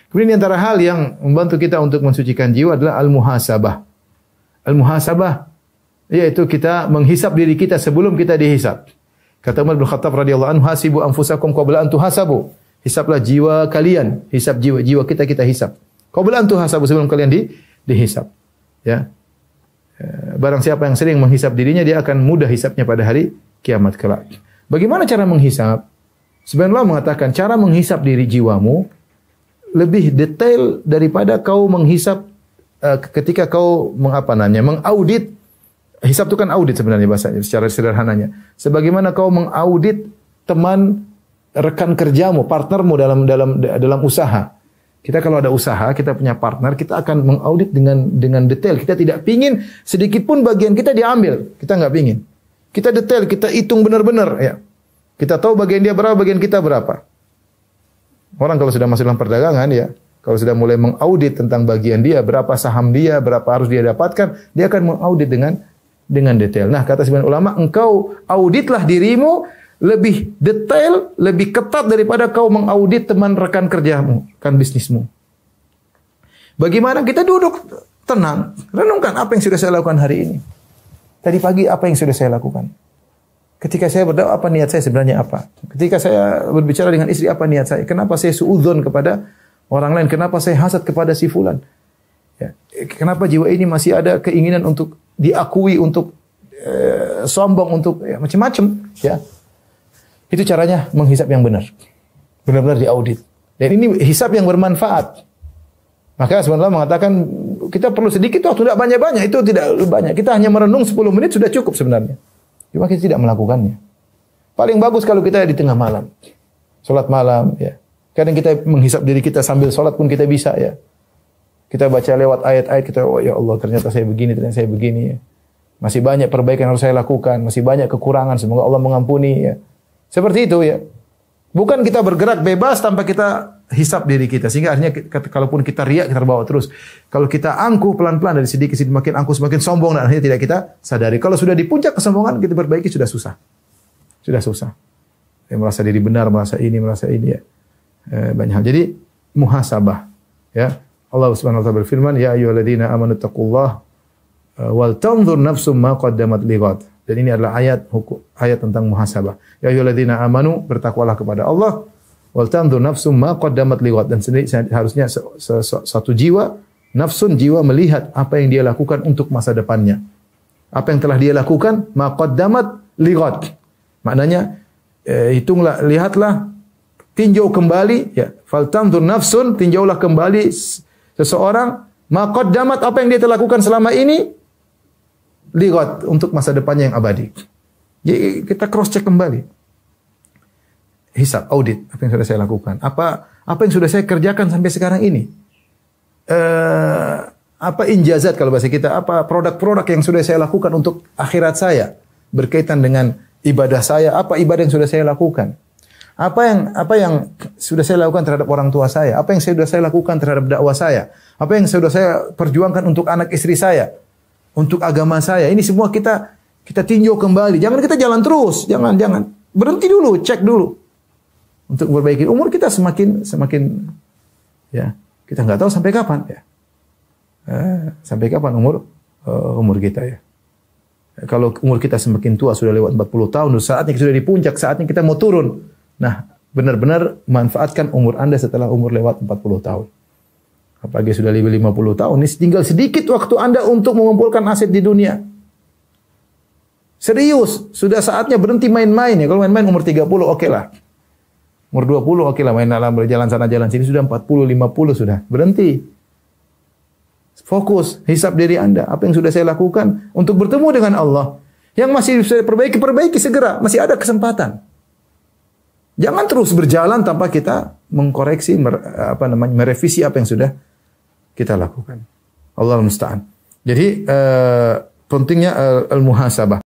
Kemudian di antara hal yang membantu kita untuk mensucikan jiwa adalah al-muhasabah. Al-muhasabah yaitu kita menghisap diri kita sebelum kita dihisap. Kata Umar bin Khattab radhiyallahu anhu, "Hasibu anfusakum qabla an tuhasabu." Hisaplah jiwa kalian, hisap jiwa kita hisap. Qabla an tuhasabu, sebelum kalian dihisap. Ya. Barang siapa yang sering menghisap dirinya, dia akan mudah hisapnya pada hari kiamat kelak. Bagaimana cara menghisap? Sebenarnya Allah mengatakan cara menghisap diri jiwamu lebih detail daripada kau menghisap ketika kau mengaudit. Hisap itu kan audit sebenarnya bahasanya secara sederhananya. Sebagaimana kau mengaudit teman rekan kerjamu, partnermu dalam usaha. Kita kalau ada usaha, kita punya partner, kita akan mengaudit dengan detail. Kita tidak pingin sedikit pun bagian kita diambil. Kita nggak pingin. Kita detail, kita hitung benar-benar ya. Kita tahu bagian dia berapa, bagian kita berapa. Orang kalau sudah masuk dalam perdagangan ya, kalau sudah mulai mengaudit tentang bagian dia, berapa saham dia, berapa harus dia dapatkan, dia akan mengaudit dengan detail. Nah, kata sebagian ulama, engkau auditlah dirimu lebih detail, lebih ketat daripada kau mengaudit teman rekan kerjamu, kan bisnismu. Bagaimana kita duduk tenang, renungkan apa yang sudah saya lakukan hari ini. Tadi pagi apa yang sudah saya lakukan? Ketika saya berdoa, apa niat saya sebenarnya apa? Ketika saya berbicara dengan istri, apa niat saya? Kenapa saya suudzon kepada orang lain? Kenapa saya hasad kepada si fulan? Ya. Kenapa jiwa ini masih ada keinginan untuk diakui, untuk sombong, untuk macam-macam? Ya. Itu caranya menghisap yang benar. Benar-benar diaudit. Dan ini hisap yang bermanfaat. Maka sebenarnya mengatakan kita perlu sedikit waktu, tidak banyak-banyak. Itu tidak banyak. Kita hanya merenung 10 menit sudah cukup sebenarnya. Cuma kita tidak melakukannya. Paling bagus kalau kita di tengah malam. Salat malam, ya. Kadang kita menghisap diri kita sambil salat pun kita bisa, ya. Kita baca lewat ayat-ayat, kita, oh ya Allah, ternyata saya begini, ya. Masih banyak perbaikan yang harus saya lakukan, masih banyak kekurangan, semoga Allah mengampuni, ya. Seperti itu, ya. Bukan kita bergerak bebas tanpa kita hisap diri kita. Sehingga akhirnya kalaupun kita riak, kita terbawa terus. Kalau kita angkuh pelan-pelan dari sedikit makin angkuh, semakin sombong, dan akhirnya tidak kita sadari. Kalau sudah di puncak kesombongan, kita perbaiki sudah susah. Sudah susah. Ya, merasa diri benar, merasa ini ya. Banyak hal. Jadi muhasabah. Ya. Allah Subhanahu wa taala berfirman, "Ya ayyuhalladzina amanu taqullaha wal tanzur nafsum ma qaddamat lighad." Dan ini adalah ayat tentang muhasabah. Ya ayyuhalladzina amanu, bertakwalah kepada Allah, wal tanzur nafsum ma qaddamat lighad. Dan harusnya satu jiwa, jiwa melihat apa yang dia lakukan untuk masa depannya. Apa yang telah dia lakukan, ma qaddamat lighad. Maknanya hitunglah, lihatlah, tinjau kembali, ya. Fal tanzur nafsun, tinjaulah kembali seseorang, ma qaddamat, apa yang dia telah lakukan selama ini, lihat untuk masa depannya yang abadi. Jadi kita cross check kembali. Hisab, audit, apa yang sudah saya lakukan? Apa yang sudah saya kerjakan sampai sekarang ini? Apa injazat kalau bahasa kita? Apa produk-produk yang sudah saya lakukan untuk akhirat saya berkaitan dengan ibadah saya? Apa ibadah yang sudah saya lakukan? Apa yang sudah saya lakukan terhadap orang tua saya? Apa yang sudah saya lakukan terhadap dakwah saya? Apa yang sudah saya perjuangkan untuk anak istri saya? Untuk agama saya, ini semua kita tinjau kembali. Jangan kita jalan terus, jangan. Berhenti dulu, cek dulu. Untuk memperbaiki umur kita semakin ya, kita nggak tahu sampai kapan ya. Sampai kapan umur kita ya. Kalau umur kita semakin tua, sudah lewat 40 tahun, saatnya sudah di puncak, saatnya kita mau turun. Nah, benar-benar manfaatkan umur Anda setelah umur lewat 40 tahun. Apalagi sudah lebih 50 tahun, ini tinggal sedikit waktu Anda untuk mengumpulkan aset di dunia. Serius, sudah saatnya berhenti main-main ya. Kalau main-main umur 30 oke lah. Umur 20 oke lah, main dalam berjalan sana jalan sini, sudah 40, 50 sudah. Berhenti. Fokus, hisap diri Anda. Apa yang sudah saya lakukan untuk bertemu dengan Allah. Yang masih saya perbaiki segera, masih ada kesempatan. Jangan terus berjalan tanpa kita mengkoreksi, merevisi apa yang sudah kita lakukan. Allahul musta'an. Jadi pentingnya al-muhasabah.